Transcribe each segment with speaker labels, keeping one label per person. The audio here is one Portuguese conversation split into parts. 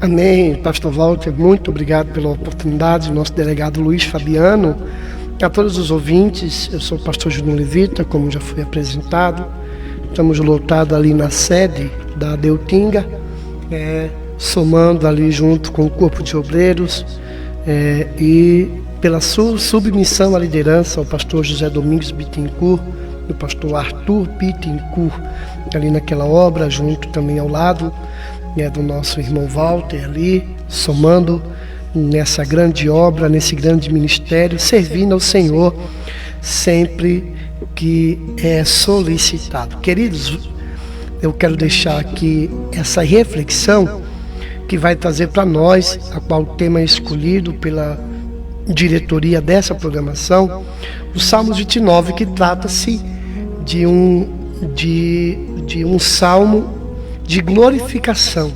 Speaker 1: Amém, Pastor Walter, muito obrigado pela oportunidade, nosso delegado Luiz Fabiano, a todos os ouvintes. Eu sou o pastor Júnior Levita, como já foi apresentado. Estamos lotados ali na sede da Deutinga, somando ali junto com o corpo de obreiros, e pela submissão à liderança, ao pastor José Domingos Bittencourt, e o pastor Arthur Bittencourt, ali naquela obra, junto também ao lado do nosso irmão Walter ali, somando nessa grande obra, nesse grande ministério, servindo ao Senhor sempre que é solicitado. Queridos, eu quero deixar aqui essa reflexão que vai trazer para nós, a qual o tema é escolhido pela diretoria dessa programação, o Salmos 29, que trata-se de um salmo de glorificação,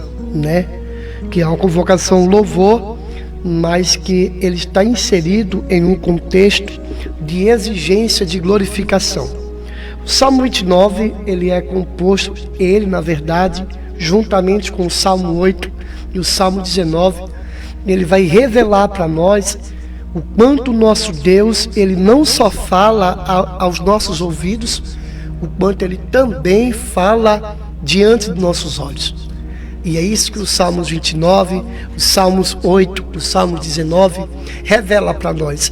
Speaker 1: que é uma convocação louvor, mas que ele está inserido em um contexto de exigência de glorificação. O Salmo 29, ele é composto, na verdade, juntamente com o Salmo 8 e o Salmo 19, ele vai revelar para nós o quanto o nosso Deus, ele não só fala aos nossos ouvidos, o quanto ele também fala diante dos nossos olhos. E é isso que os Salmos 29, os Salmos 8, o Salmo 19 revela para nós.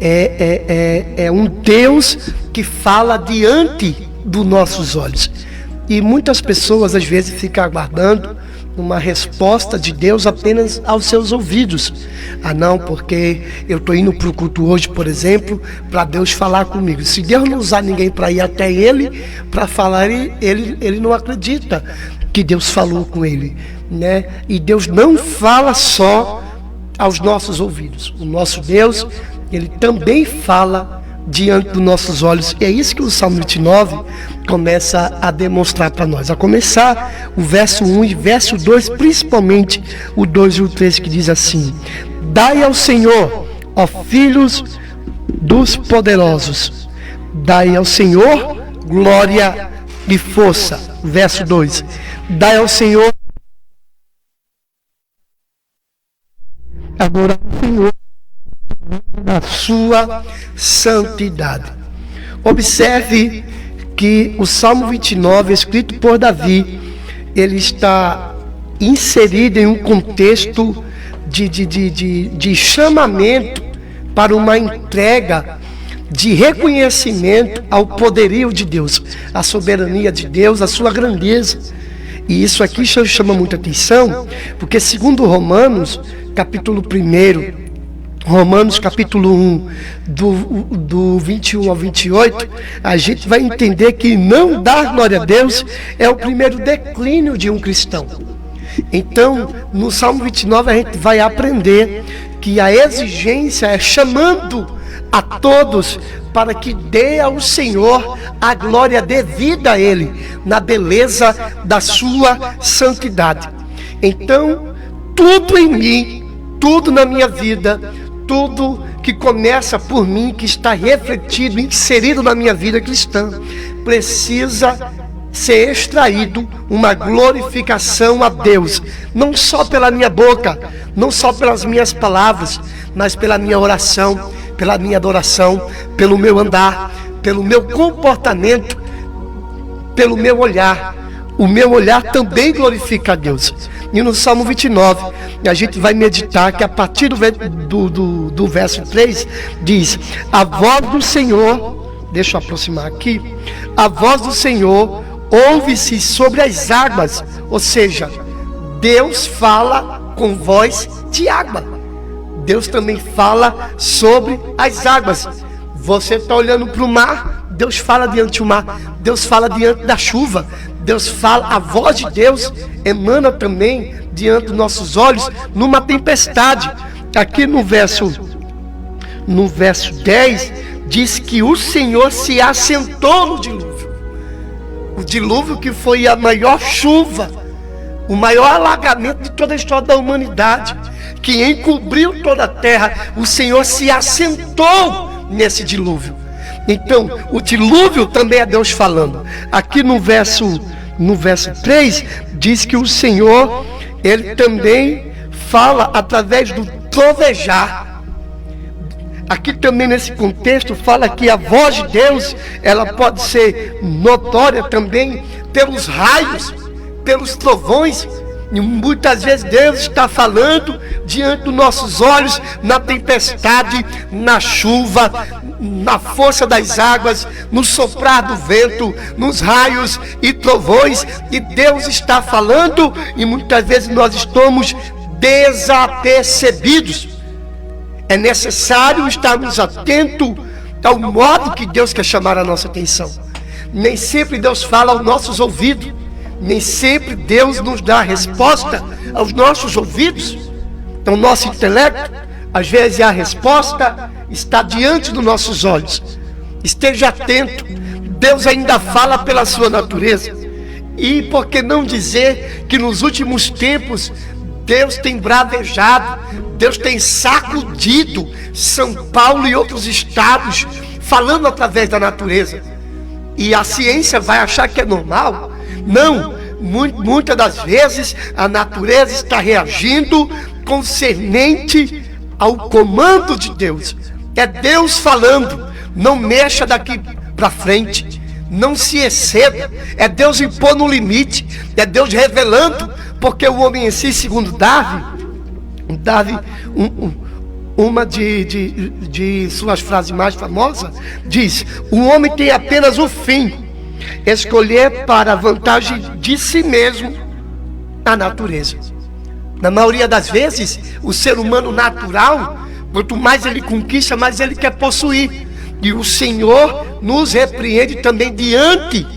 Speaker 1: É um Deus que fala diante dos nossos olhos. E muitas pessoas às vezes ficam aguardando uma resposta de Deus apenas aos seus ouvidos. Não, porque eu estou indo para o culto hoje, por exemplo, para Deus falar comigo. Se Deus não usar ninguém para ir até Ele, para falar, ele não acredita que Deus falou com ele, E Deus não fala só aos nossos ouvidos. O nosso Deus, ele também fala diante dos nossos olhos. E é isso que o Salmo 29 começa a demonstrar para nós. A começar o verso 1 e verso 2, principalmente o 2 e o 3, que diz assim: Dai ao Senhor, ó filhos dos poderosos, dai ao Senhor glória e força. Verso 2: Dai ao Senhor, adorar o Senhor na sua santidade. Observe que o Salmo 29, escrito por Davi, ele está inserido em um contexto de chamamento para uma entrega de reconhecimento ao poderio de Deus, à soberania de Deus, à sua grandeza. E isso aqui chama muita atenção, porque segundo Romanos, capítulo 1, Romanos capítulo 1, do 21 ao 28, a gente vai entender que não dar glória a Deus é o primeiro declínio de um cristão. Então, no Salmo 29, a gente vai aprender que a exigência é chamando a todos para que dê ao Senhor a glória devida a Ele, na beleza da sua santidade. Então, tudo em mim, tudo na minha vida, tudo que começa por mim, que está refletido, inserido na minha vida cristã, precisa ser extraído uma glorificação a Deus, não só pela minha boca, não só pelas minhas palavras, mas pela minha oração, pela minha adoração, pelo meu andar, pelo meu comportamento, pelo meu olhar. O meu olhar também glorifica a Deus. E no Salmo 29, a gente vai meditar que a partir do verso 3, diz: a voz do Senhor, deixa eu aproximar aqui, a voz do Senhor ouve-se sobre as águas, ou seja, Deus fala com voz de água. Deus também fala sobre as águas. Você está olhando para o mar, Deus fala diante do mar. Deus fala diante da chuva. Deus fala, a voz de Deus emana também diante dos nossos olhos numa tempestade. Aqui no verso 10 diz que o Senhor se assentou no dilúvio. O dilúvio que foi a maior chuva, o maior alagamento de toda a história da humanidade, que encobriu toda a terra. O Senhor se assentou nesse dilúvio. Então, o dilúvio também é Deus falando. Aqui no verso 3, diz que o Senhor, Ele também fala através do trovejar. Aqui também nesse contexto fala que a voz de Deus, ela pode ser notória também pelos raios, pelos trovões. E muitas vezes Deus está falando diante dos nossos olhos, na tempestade, na chuva, na força das águas, no soprar do vento, nos raios e trovões. E Deus está falando e muitas vezes nós estamos desapercebidos. É necessário estarmos atentos ao modo que Deus quer chamar a nossa atenção. Nem sempre Deus fala aos nossos ouvidos. Nem sempre Deus nos dá a resposta aos nossos ouvidos. Então, nosso intelecto, às vezes a resposta está diante dos nossos olhos. Esteja atento. Deus ainda fala pela sua natureza. E por que não dizer que nos últimos tempos Deus tem bravejado, Deus tem sacudido São Paulo e outros estados, falando através da natureza. E a ciência vai achar que é normal? Não, muitas das vezes a natureza está reagindo concernente ao comando de Deus. É Deus falando, não mexa daqui para frente, não se exceda. É Deus impondo um limite, é Deus revelando, porque o homem em si, segundo Darwin, uma de suas frases mais famosas, diz: o homem tem apenas o fim, escolher para a vantagem de si mesmo a natureza. Na maioria das vezes, o ser humano natural, quanto mais ele conquista, mais ele quer possuir. E o Senhor nos repreende também diante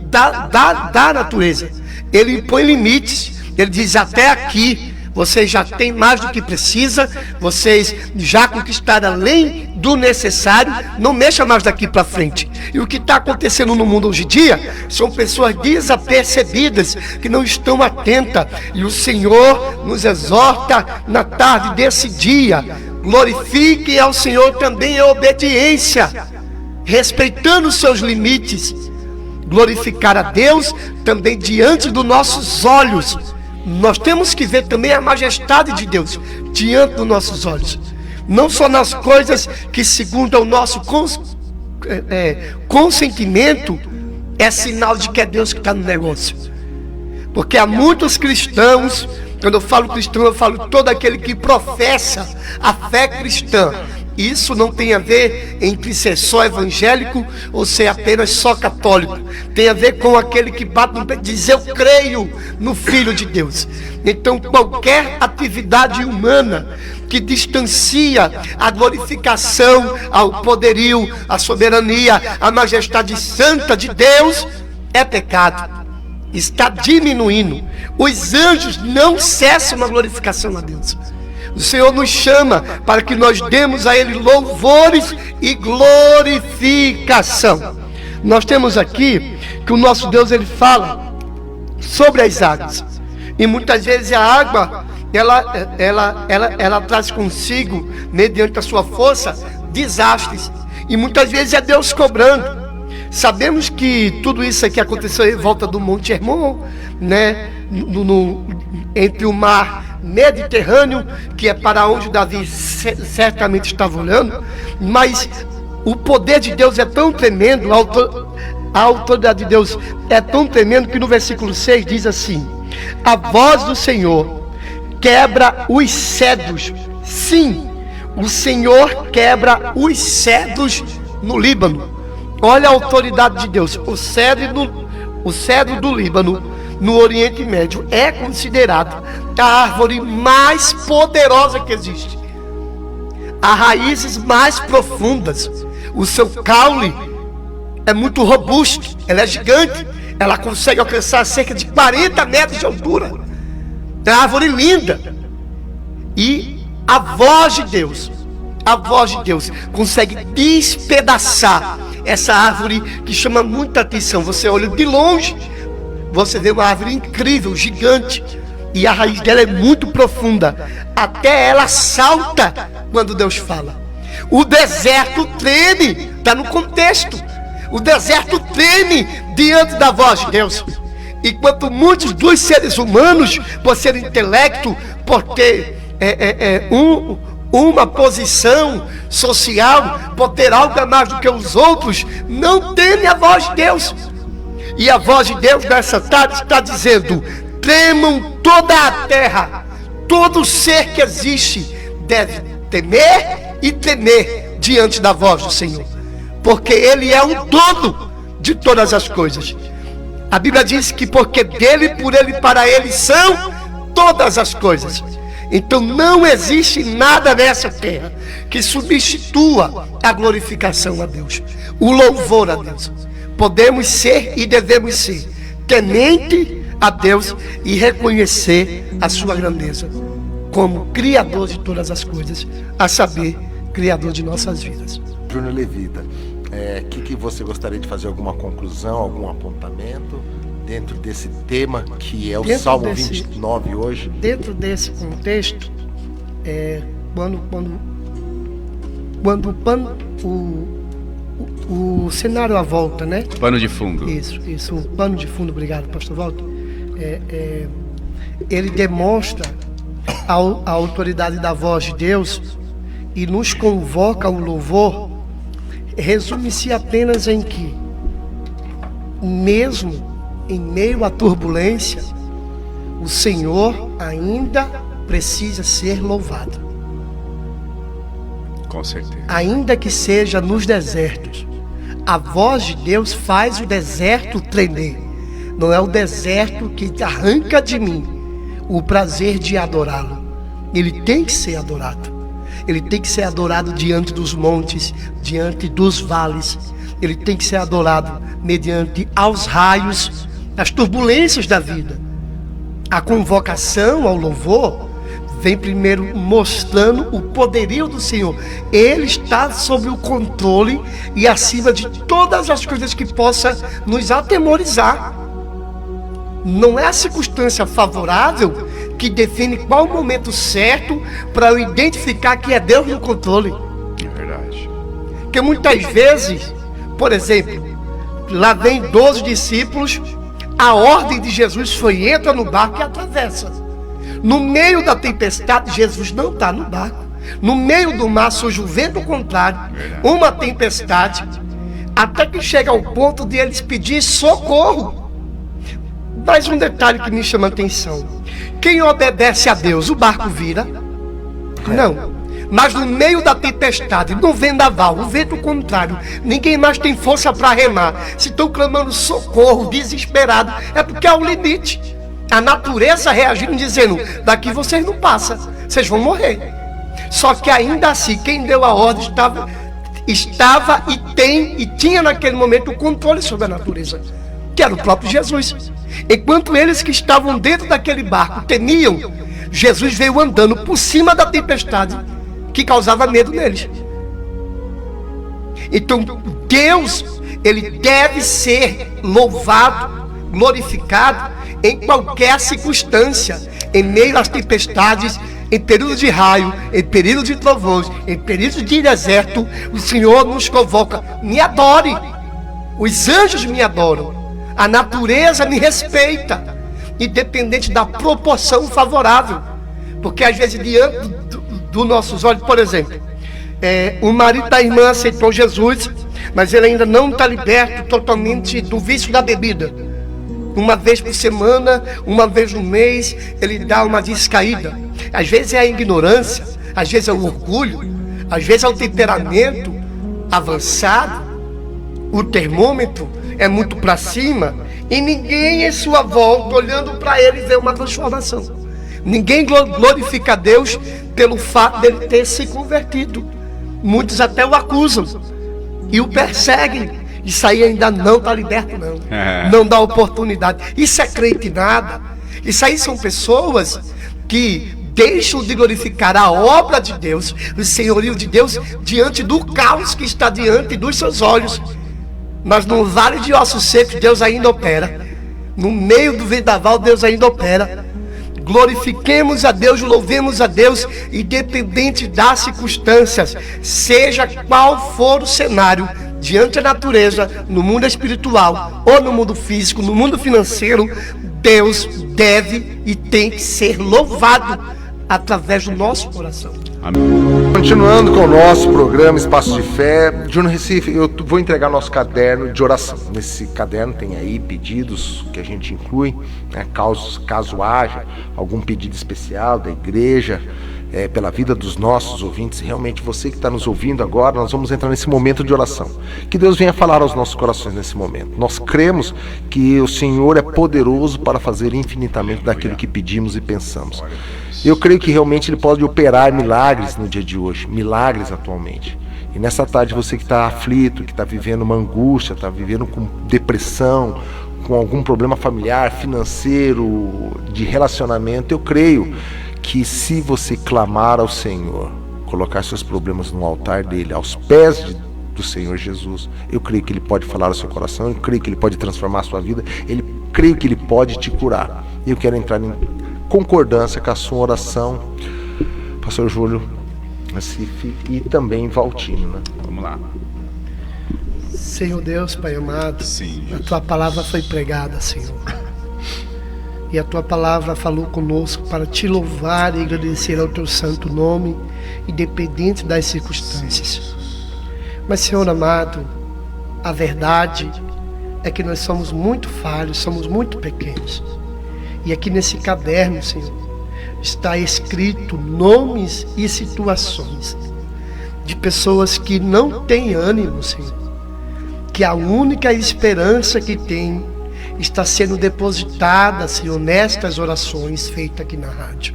Speaker 1: da natureza. Ele impõe limites. Ele diz: até aqui vocês já têm mais do que precisa, vocês já conquistaram além do necessário, não mexa mais daqui para frente. E o que está acontecendo no mundo hoje em dia são pessoas desapercebidas, que não estão atentas. E o Senhor nos exorta na tarde desse dia: glorifiquem ao Senhor também em obediência, respeitando os seus limites. Glorificar a Deus também diante dos nossos olhos. Nós temos que ver também a majestade de Deus diante dos nossos olhos. Não só nas coisas que, segundo o nosso consentimento, é sinal de que é Deus que está no negócio. Porque há muitos cristãos, quando eu falo cristão, eu falo todo aquele que professa a fé cristã. Isso não tem a ver entre ser só evangélico ou ser apenas só católico. Tem a ver com aquele que bate no peito e diz: eu creio no Filho de Deus. Então, qualquer atividade humana que distancia a glorificação, ao poderio, a soberania, a majestade santa de Deus, é pecado. Está diminuindo. Os anjos não cessam na glorificação a Deus. O Senhor nos chama para que nós demos a Ele louvores e glorificação. Nós temos aqui que o nosso Deus, Ele fala sobre as águas. E muitas vezes a água, ela traz consigo, mediante a sua força, desastres. E muitas vezes é Deus cobrando. Sabemos que tudo isso aqui aconteceu em volta do Monte Hermon, né? Entre o mar Mediterrâneo, que é para onde Davi certamente estava olhando. Mas o poder de Deus é tão tremendo, a autoridade de Deus é tão tremendo, que no versículo 6 diz assim: a voz do Senhor quebra os cedros. Sim, o Senhor quebra os cedros no Líbano. Olha a autoridade de Deus. O cedro do Líbano, no Oriente Médio, é considerado a árvore mais poderosa que existe. Há raízes mais profundas. O seu caule é muito robusto, ela é gigante, ela consegue alcançar cerca de 40 metros de altura. É uma árvore linda. E a voz de Deus consegue despedaçar essa árvore, que chama muita atenção. Você olha de longe, você vê uma árvore incrível, gigante, e a raiz dela é muito profunda. Até ela salta quando Deus fala. O deserto treme, está no contexto. O deserto treme diante da voz de Deus. Enquanto muitos dos seres humanos, por ser intelecto, por ter uma posição social, por ter algo a mais do que os outros, não temem a voz de Deus. E a voz de Deus nessa tarde está dizendo: tremam toda a terra, todo ser que existe deve temer e tremer diante da voz do Senhor, porque Ele é o dono de todas as coisas. A Bíblia diz que porque dele, por ele e para ele são todas as coisas. Então não existe nada nessa terra que substitua a glorificação a Deus, o louvor a Deus. Podemos ser e devemos ser temente a Deus e reconhecer a sua grandeza como Criador de todas as coisas, a saber, Criador de nossas vidas.
Speaker 2: Júnior Levita, que você gostaria de fazer alguma conclusão, algum apontamento dentro desse tema que é o Salmo 29 hoje? Dentro desse contexto,
Speaker 1: quando o cenário à volta, né?
Speaker 3: Pano de fundo.
Speaker 1: Isso, o pano de fundo, obrigado, pastor Walter. Ele demonstra a autoridade da voz de Deus e nos convoca ao louvor. Resume-se apenas em que, mesmo em meio à turbulência, o Senhor ainda precisa ser louvado.
Speaker 3: Com certeza.
Speaker 1: Ainda que seja nos desertos, a voz de Deus faz o deserto tremer. Não é o deserto que arranca de mim o prazer de adorá-lo. Ele tem que ser adorado. Ele tem que ser adorado diante dos montes, diante dos vales. Ele tem que ser adorado mediante aos raios, as turbulências da vida. A convocação ao louvor vem primeiro mostrando o poderio do Senhor. Ele está sob o controle e acima de todas as coisas que possa nos atemorizar. Não é a circunstância favorável que define qual o momento certo para eu identificar que é Deus no controle.
Speaker 3: É verdade.
Speaker 1: Porque muitas vezes, por exemplo, lá vem 12 discípulos, a ordem de Jesus foi: entra no barco e atravessa. No meio da tempestade, Jesus não está no barco. No meio do mar surge o vento contrário, uma tempestade, até que chega ao ponto de eles pedir socorro. Mas um detalhe que me chama a atenção: quem obedece a Deus, o barco vira? Não. Mas no meio da tempestade, no vendaval, o vento contrário, ninguém mais tem força para remar. Se estão clamando socorro, desesperado, é porque há um limite. A natureza reagindo, dizendo: daqui vocês não passam, vocês vão morrer. Só que ainda assim, quem deu a ordem estava e tinha naquele momento o controle sobre a natureza, que era o próprio Jesus. Enquanto eles que estavam dentro daquele barco temiam, Jesus veio andando por cima da tempestade que causava medo neles. Então Deus, Ele deve ser louvado, glorificado em qualquer circunstância, em meio às tempestades, em períodos de raio, em períodos de trovões, em períodos de deserto. O Senhor nos convoca: me adore. Os anjos me adoram, a natureza me respeita, independente da proporção favorável. Porque às vezes diante dos nossos olhos, por exemplo, o marido da irmã aceitou Jesus, mas ele ainda não está liberto totalmente do vício da bebida. Uma vez por semana, uma vez no mês, ele dá uma descaída. Às vezes é a ignorância, às vezes é o orgulho, às vezes é o temperamento avançado. O termômetro é muito para cima e ninguém em sua volta olhando para ele vê uma transformação. Ninguém glorifica a Deus pelo fato dele ter se convertido. Muitos até o acusam e o perseguem. Isso aí ainda não está liberto, não. Não dá oportunidade. Isso é crente nada. Isso aí são pessoas que deixam de glorificar a obra de Deus, o senhorio de Deus, diante do caos que está diante dos seus olhos. Mas no vale de ossos secos, Deus ainda opera. No meio do vendaval, Deus ainda opera. Glorifiquemos a Deus, louvemos a Deus, independente das circunstâncias, seja qual for o cenário. diante da natureza, no mundo espiritual ou no mundo físico, no mundo financeiro, Deus deve e tem que ser louvado através do nosso coração.
Speaker 3: Amém.
Speaker 2: Continuando com o nosso programa Espaço de Fé, Júnior Recife, eu vou entregar nosso caderno de oração. Nesse caderno tem aí pedidos que a gente inclui, né, caso haja algum pedido especial da igreja, pela vida dos nossos ouvintes. Realmente você que está nos ouvindo agora, nós vamos entrar nesse momento de oração. Que Deus venha falar aos nossos corações nesse momento. Nós cremos que o Senhor é poderoso para fazer infinitamente daquilo que pedimos e pensamos. Eu creio que realmente Ele pode operar milagres no dia de hoje, milagres atualmente. E nessa tarde você que está aflito, que está vivendo uma angústia, está vivendo com depressão, com algum problema familiar, financeiro, de relacionamento, eu creio que se você clamar ao Senhor, colocar seus problemas no altar dele, aos pés do Senhor Jesus, eu creio que Ele pode falar ao seu coração, eu creio que Ele pode transformar a sua vida, creio que Ele pode te curar. E eu quero entrar em concordância com a sua oração, Pastor Júlio Recife e também Valtino, né?
Speaker 3: Vamos lá.
Speaker 1: Senhor Deus, Pai amado,
Speaker 3: Sim,
Speaker 1: a Tua palavra foi pregada, Senhor. E a Tua palavra falou conosco para Te louvar e agradecer ao Teu santo nome, independente das circunstâncias. Mas, Senhor amado, a verdade é que nós somos muito falhos, somos muito pequenos. E aqui nesse caderno, Senhor, está escrito nomes e situações de pessoas que não têm ânimo, Senhor, que a única esperança que tem está sendo depositada, Senhor, nestas orações feitas aqui na rádio.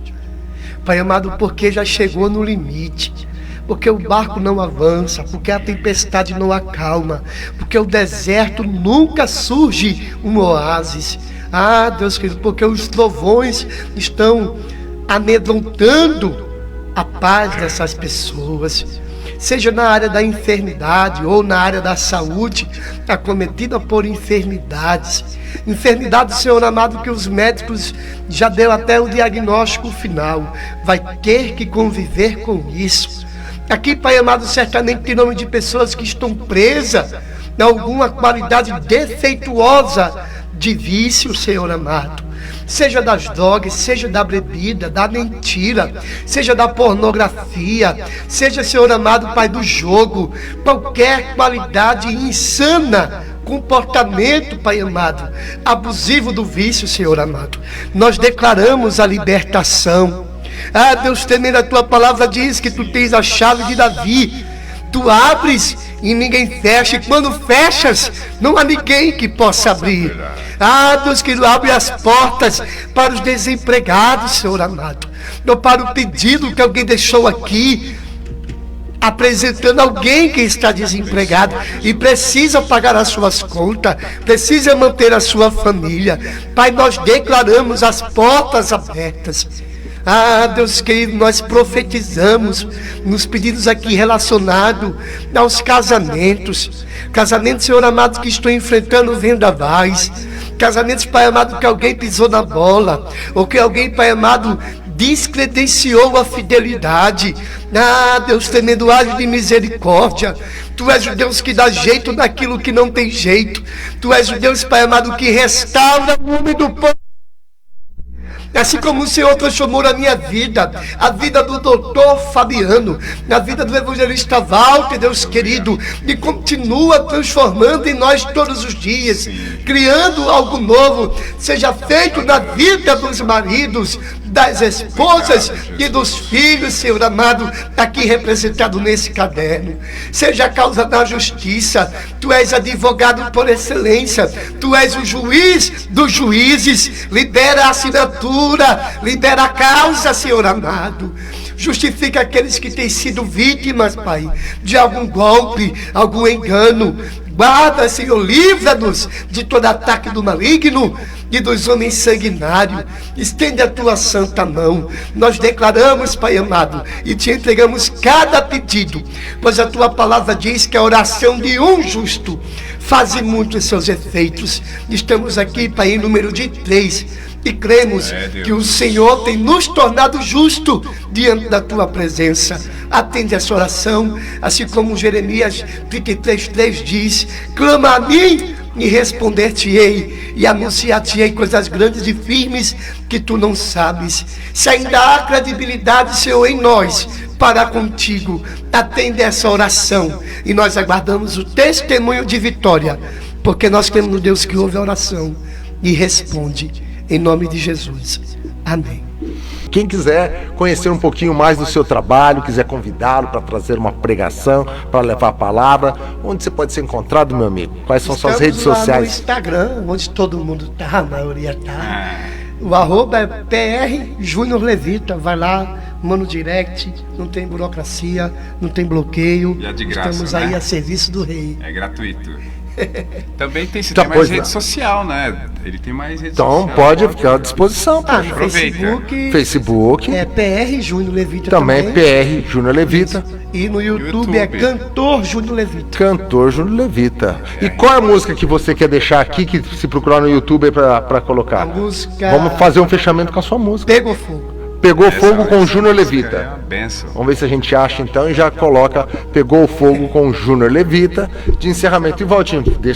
Speaker 1: Pai amado, porque já chegou no limite, porque o barco não avança, porque a tempestade não acalma, porque o deserto nunca surge um oásis. Ah, Deus querido, porque os trovões estão amedrontando a paz dessas pessoas, seja na área da enfermidade ou na área da saúde, acometida por enfermidades, Senhor amado, que os médicos já deu até o diagnóstico final, vai ter que conviver com isso. Aqui, Pai amado, certamente tem nome de pessoas que estão presas em alguma qualidade defeituosa de vício, Senhor amado, seja das drogas, seja da bebida, da mentira, seja da pornografia, seja, Senhor amado, Pai, do jogo, qualquer qualidade insana, comportamento, Pai amado, abusivo do vício, Senhor amado, nós declaramos a libertação. Ah, Deus, temendo a Tua palavra diz que Tu tens a chave de Davi, Tu abres e ninguém fecha, e quando fechas, não há ninguém que possa abrir. Ah, Deus, que abre as portas para os desempregados, Senhor amado, não para o pedido que alguém deixou aqui, apresentando alguém que está desempregado e precisa pagar as suas contas, precisa manter a sua família. Pai, nós declaramos as portas abertas. Ah, Deus querido, nós profetizamos nos pedidos aqui relacionados aos casamentos, Senhor amado, que estão enfrentando vendavais, casamentos, Pai amado, que alguém pisou na bola, ou que alguém, Pai amado, descredenciou a fidelidade. Ah, Deus temendo, age de misericórdia. Tu és o Deus que dá jeito naquilo que não tem jeito. Tu és o Deus, Pai amado, que restaura o nome do povo. Assim como o Senhor transformou a minha vida, a vida do doutor Fabiano, a vida do evangelista Walter, Deus querido, e continua transformando em nós todos os dias, criando algo novo, seja feito na vida dos maridos, das esposas e dos filhos, Senhor amado, aqui representado nesse caderno. Seja a causa da justiça, Tu és advogado por excelência, Tu és o juiz dos juízes, libera a assinatura, libera a causa, Senhor amado. Justifica aqueles que têm sido vítimas, Pai, de algum golpe, algum engano. Guarda, Senhor, livra-nos de todo ataque do maligno e dos homens sanguinários. Estende a Tua santa mão. Nós declaramos, Pai amado, e Te entregamos cada pedido, pois a Tua palavra diz que a oração de um justo faz muitos seus efeitos. Estamos aqui, Pai, em número de 3. E cremos que o Senhor tem nos tornado justo diante da Tua presença. atende essa oração, assim como Jeremias 33:3 diz: clama a mim e responder-te-ei, e anunciar-te-ei coisas grandes e firmes que tu não sabes. Se ainda há credibilidade, Senhor, em nós, para contigo, atende essa oração, e nós aguardamos o testemunho de vitória, porque nós cremos no Deus que ouve a oração e responde, em nome de Jesus. Amém.
Speaker 2: Quem quiser conhecer um pouquinho mais do seu trabalho, quiser convidá-lo para trazer uma pregação, para levar a palavra, onde você pode ser encontrado, meu amigo? Quais são suas redes sociais?
Speaker 1: No Instagram, onde todo mundo tá, a maioria tá. O arroba é PR Júnior Levita. Vai lá, manda no direct, não tem burocracia, não tem bloqueio.
Speaker 3: E é de graça,
Speaker 1: estamos
Speaker 3: né?
Speaker 1: aí a serviço do rei.
Speaker 3: É gratuito. Também tem,
Speaker 2: Então,
Speaker 3: tem mais
Speaker 2: pois
Speaker 3: rede
Speaker 2: não.
Speaker 3: social, né? Ele tem mais rede
Speaker 2: Então
Speaker 3: social.
Speaker 2: pode ficar à disposição.
Speaker 1: No
Speaker 3: aproveita.
Speaker 1: Facebook,
Speaker 2: Facebook,
Speaker 1: é PR Júnior Levita
Speaker 2: também PR Júnior Levita,
Speaker 1: E no YouTube é Cantor Júnior Levita.
Speaker 2: cantor Júnior Levita. E qual é a música que você quer deixar aqui, que se procurar no YouTube para colocar?
Speaker 1: A música
Speaker 2: Vamos fazer um fechamento com a sua música.
Speaker 1: Pegou Fogo.
Speaker 2: Pegou Fogo com
Speaker 3: essa
Speaker 2: Júnior
Speaker 3: música
Speaker 2: Levita.
Speaker 3: É uma benção.
Speaker 2: Vamos ver se a gente acha então e já coloca Pegou Fogo com Júnior Levita de encerramento. E Valtinho, deixa